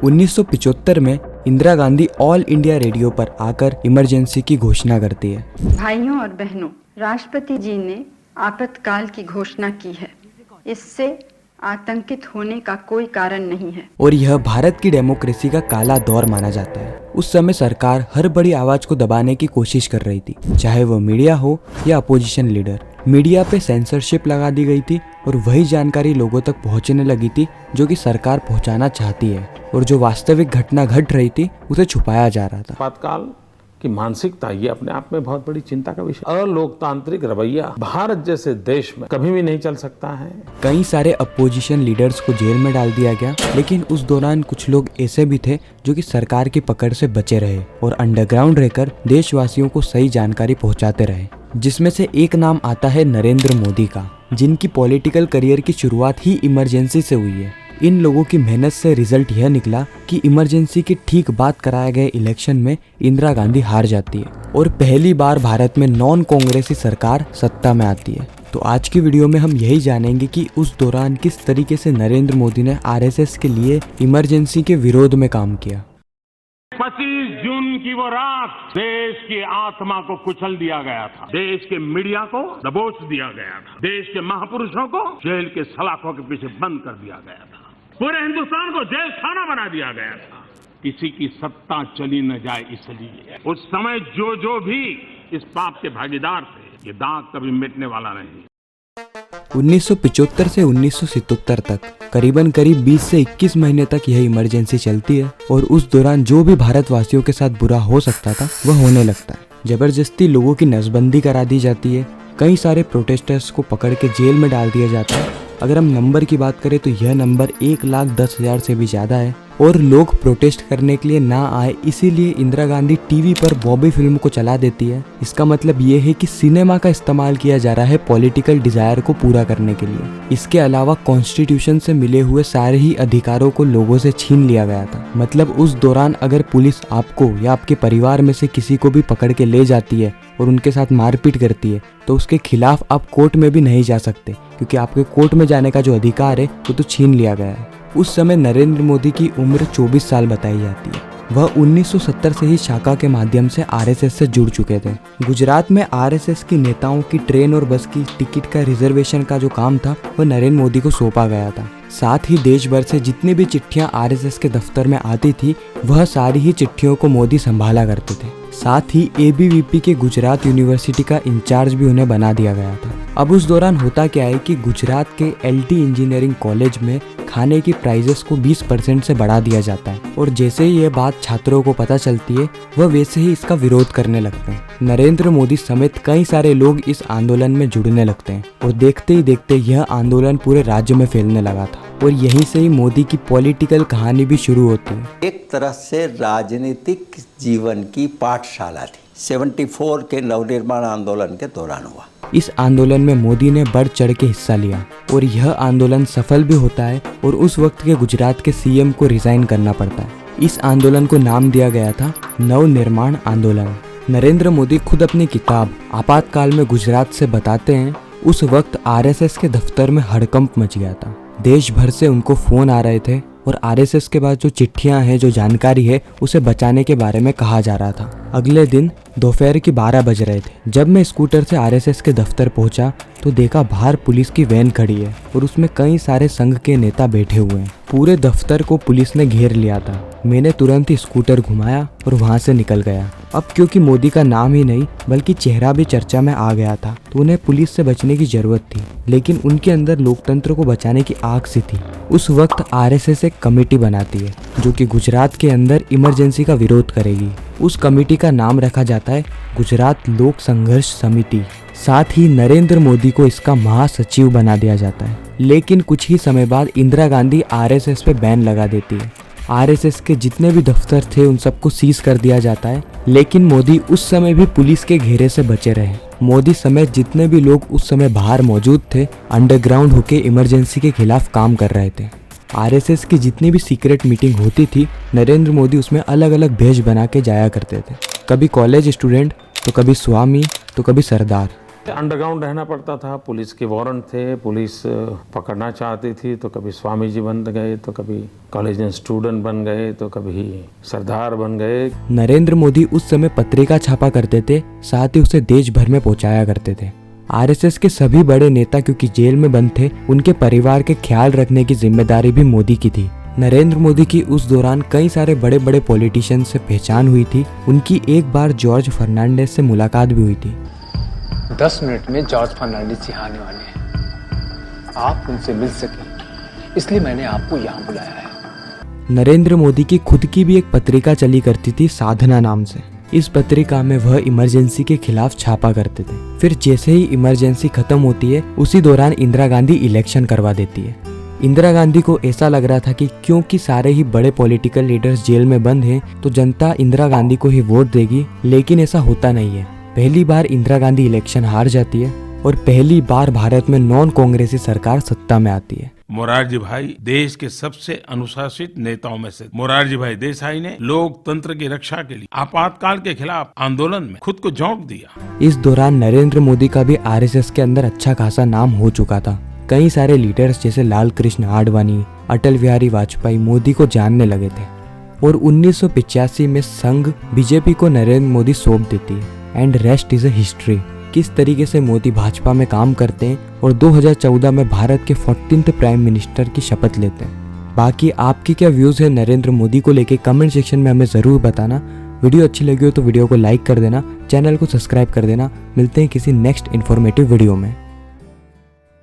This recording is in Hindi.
1975 में Indira Gandhi all India radio पर आकर इमरजेंसी की घोषणा करती है। भाइयों और बहनों, राष्ट्रपति जी ने आपातकाल की घोषणा की है। इससे आतंकित होने का कोई कारण नहीं है और यह भारत की डेमोक्रेसी का काला दौर माना जाता है। उस समय सरकार हर बड़ी आवाज को दबाने की कोशिश कर रही थी, चाहे वो मीडिया हो या अपोजिशन लीडर। मीडिया पे सेंसरशिप लगा दी गई थी और वही जानकारी लोगों तक पहुंचने लगी थी जो कि सरकार पहुंचाना चाहती है, और जो वास्तविक घटना घट रही थी उसे छुपाया जा रहा था। आपातकाल की मानसिकता ये अपने आप में बहुत बड़ी चिंता का विषय। अलोकतांत्रिक रवैया भारत जैसे देश में कभी भी नहीं चल सकता है। कई सारे अपोजिशन लीडर्स को जेल में डाल दिया गया, लेकिन उस दौरान कुछ लोग ऐसे भी थे जो कि सरकार की पकड़ से बचे रहे और अंडरग्राउंड रहकर देशवासियों को सही जानकारी पहुंचाते रहे। जिसमें से एक नाम आता है नरेंद्र मोदी का, जिनकी पॉलिटिकल करियर की शुरुआत ही इमरजेंसी से हुई है। इन लोगों की मेहनत से रिजल्ट यह निकला कि इमरजेंसी के ठीक बाद कराए गए इलेक्शन में इंदिरा गांधी हार जाती है और पहली बार भारत में नॉन कांग्रेसी सरकार सत्ता में आती है। तो आज की वीडियो में हम यही जानेंगे कि उस दौरान किस तरीके से नरेंद्र मोदी ने आरएसएस के लिए इमरजेंसी के विरोध में काम किया। 25 जून की वो रात देश की आत्मा को कुचल दिया गया था, देश के मीडिया को दबोच दिया गया था, देश के महापुरुषों को जेल के सलाखों के पीछे बंद कर दिया गया था, पूरे हिंदुस्तान को जेल खाना बना दिया गया था। किसी की सत्ता चली न जाए इसलिए उस समय जो भी इस पाप के भागीदार थे, ये दाग कभी मिटने वाला नहीं। 1975 से 1977 तक करीब 20 से 21 महीने तक यह इमरजेंसी चलती है और उस दौरान जो भी भारतवासियों के साथ बुरा हो सकता था वह होने लगता है। जबरदस्ती लोगों की नसबंदी करा दी जाती है, कई सारे प्रोटेस्टर्स को पकड़ के जेल में डाल दिया जाता है। अगर हम नंबर की बात करें तो यह नंबर 1,10,000 से भी ज़्यादा है और लोग प्रोटेस्ट करने के लिए ना आए, इसीलिए इंदिरा गांधी टीवी पर बॉबी फिल्म को चला देती है। इसका मतलब ये है कि सिनेमा का इस्तेमाल किया जा रहा है पॉलिटिकल डिजायर को पूरा करने के लिए। इसके अलावा कॉन्स्टिट्यूशन से मिले हुए सारे ही अधिकारों को लोगों से छीन लिया गया था। मतलब उस दौरान अगर पुलिस आपको या आपके परिवार में से किसी को भी पकड़ के ले जाती है और उनके साथ मारपीट करती है तो उसके खिलाफ आप कोर्ट में भी नहीं जा सकते, क्योंकि आपके कोर्ट में जाने का जो अधिकार है वो तो छीन लिया गया है। उस समय नरेंद्र मोदी की उम्र 24 साल बताई जाती है। वह 1970 से ही शाखा के माध्यम से आरएसएस से जुड़ चुके थे। गुजरात में आरएसएस की नेताओं की ट्रेन और बस की टिकट का रिजर्वेशन का जो काम था वह नरेंद्र मोदी को सौंपा गया था। साथ ही देश भर से जितनी भी चिट्ठियां आरएसएस के दफ्तर में आती थी वह सारी ही चिट्ठियों को मोदी संभाला करते थे। साथ ही एबीवीपी के गुजरात यूनिवर्सिटी का इंचार्ज भी उन्हें बना दिया गया था। अब उस दौरान होता क्या है कि गुजरात के एलटी इंजीनियरिंग कॉलेज में खाने की प्राइजेस को 20% से बढ़ा दिया जाता है और जैसे ही यह बात छात्रों को पता चलती है वह वैसे ही इसका विरोध करने लगते हैं। नरेंद्र मोदी समेत कई सारे लोग इस आंदोलन में जुड़ने लगते हैं और देखते ही देखते यह आंदोलन पूरे राज्य में फैलने लगा था और यहीं से ही मोदी की पॉलिटिकल कहानी भी शुरू होती है। एक तरह से राजनीतिक जीवन की पाठशाला थी। 74 के नवनिर्माण आंदोलन के दौरान हुआ। इस आंदोलन में मोदी ने बढ़ चढ़ के हिस्सा लिया और यह आंदोलन सफल भी होता है और उस वक्त के गुजरात के सीएम को रिजाइन करना पड़ता है। इस आंदोलन को नाम दिया गया था नवनिर्माण आंदोलन। नरेंद्र मोदी खुद अपनी किताब आपातकाल में गुजरात से बताते हैं उस वक्त आरएसएस के दफ्तर में हड़कंप मच गया था। देश भर से उनको फोन आ रहे थे और आरएसएस के बाद जो चिट्ठियां हैं, जो जानकारी है, उसे बचाने के बारे में कहा जा रहा था। अगले दिन दोपहर के 12 बज रहे थे जब मैं स्कूटर से आरएसएस के दफ्तर पहुंचा तो देखा बाहर पुलिस की वैन खड़ी है और उसमें कई सारे संघ के नेता बैठे हुए हैं। पूरे दफ्तर को पुलिस ने घेर लिया था। मैंने तुरंत ही स्कूटर घुमाया और वहां से निकल गया। अब क्योंकि मोदी का नाम ही नहीं बल्कि चेहरा भी चर्चा में आ गया था तो उन्हें पुलिस से बचने की जरूरत थी, लेकिन उनके अंदर लोकतंत्र को बचाने की आग सी थी। उस वक्त आरएसएस एक कमेटी बनाती है जो कि गुजरात के अंदर इमरजेंसी का विरोध करेगी। उस कमेटी का नाम रखा जाता है गुजरात लोक संघर्ष समिति। साथ ही नरेंद्र मोदी को इसका महासचिव बना दिया जाता है। लेकिन कुछ ही समय बाद इंदिरा गांधी आरएसएस पे बैन लगा देती है। आरएसएस के जितने भी दफ्तर थे उन सबको सीज कर दिया जाता है, लेकिन मोदी उस समय भी पुलिस के घेरे से बचे रहे। मोदी समेत जितने भी लोग उस समय बाहर मौजूद थे अंडरग्राउंड होके इमरजेंसी के खिलाफ काम कर रहे थे। आरएसएस की जितनी भी सीक्रेट मीटिंग होती थी नरेंद्र मोदी उसमें अलग अलग भेष बना के जाया करते थे। कभी कॉलेज स्टूडेंट तो कभी स्वामी तो कभी सरदार। अंडरग्राउंड रहना पड़ता था, पुलिस के वारंट थे, पुलिस पकड़ना चाहती थी तो कभी स्वामी जी बन गए, तो कभी कॉलेज स्टूडेंट बन गए, तो कभी सरदार बन गए। नरेंद्र मोदी उस समय पत्रिका छापा करते थे, साथ ही उसे देश भर में पहुंचाया करते थे। आरएसएस के सभी बड़े नेता क्योंकि जेल में बंद थे, उनके परिवार के ख्याल रखने की जिम्मेदारी भी मोदी की थी। नरेंद्र मोदी की उस दौरान कई सारे बड़े बड़े पॉलिटिशियन से पहचान हुई थी। उनकी एक बार जॉर्ज फर्नांडिस से मुलाकात भी हुई थी। 10 मिनट में जॉर्ज फर्नांडिस जी आने वाले हैं, आप उनसे मिल सके इसलिए मैंने आपको यहाँ बुलाया है। नरेंद्र मोदी की खुद की भी एक पत्रिका चली करती थी साधना नाम से। इस पत्रिका में वह इमरजेंसी के खिलाफ छापा करते थे। फिर जैसे ही इमरजेंसी खत्म होती है, उसी दौरान इंदिरा गांधी इलेक्शन करवा देती है। इंदिरा गांधी को ऐसा लग रहा था कि क्योंकि सारे ही बड़े पॉलिटिकल लीडर्स जेल में बंद हैं, तो जनता इंदिरा गांधी को ही वोट देगी, लेकिन ऐसा होता नहीं है। पहली बार इंदिरा गांधी इलेक्शन हार जाती है और पहली बार भारत में नॉन कांग्रेसी सरकार सत्ता में आती है। मोरारजी भाई देश के सबसे अनुशासित नेताओं में से। मोरारजी भाई देसाई ने लोकतंत्र की रक्षा के लिए आपातकाल के खिलाफ आंदोलन में खुद को झोंक दिया। इस दौरान नरेंद्र मोदी का भी आरएसएस के अंदर अच्छा खासा नाम हो चुका था। कई सारे लीडर्स जैसे लाल कृष्ण आडवाणी, अटल बिहारी वाजपेयी मोदी को जानने लगे थे और 1985 में संघ बीजेपी को नरेंद्र मोदी सौंप देती है। And rest is a history. किस तरीके से मोदी भाजपा में काम करते हैं और 2014 में भारत के 14th प्राइम मिनिस्टर की शपथ लेते हैं। बाकी आपकी क्या व्यूज है नरेंद्र मोदी को लेके, कमेंट सेक्शन में हमें जरूर बताना। वीडियो अच्छी लगी हो तो वीडियो को लाइक कर देना, चैनल को सब्सक्राइब कर देना। मिलते हैं किसी नेक्स्ट इन्फॉर्मेटिव वीडियो में।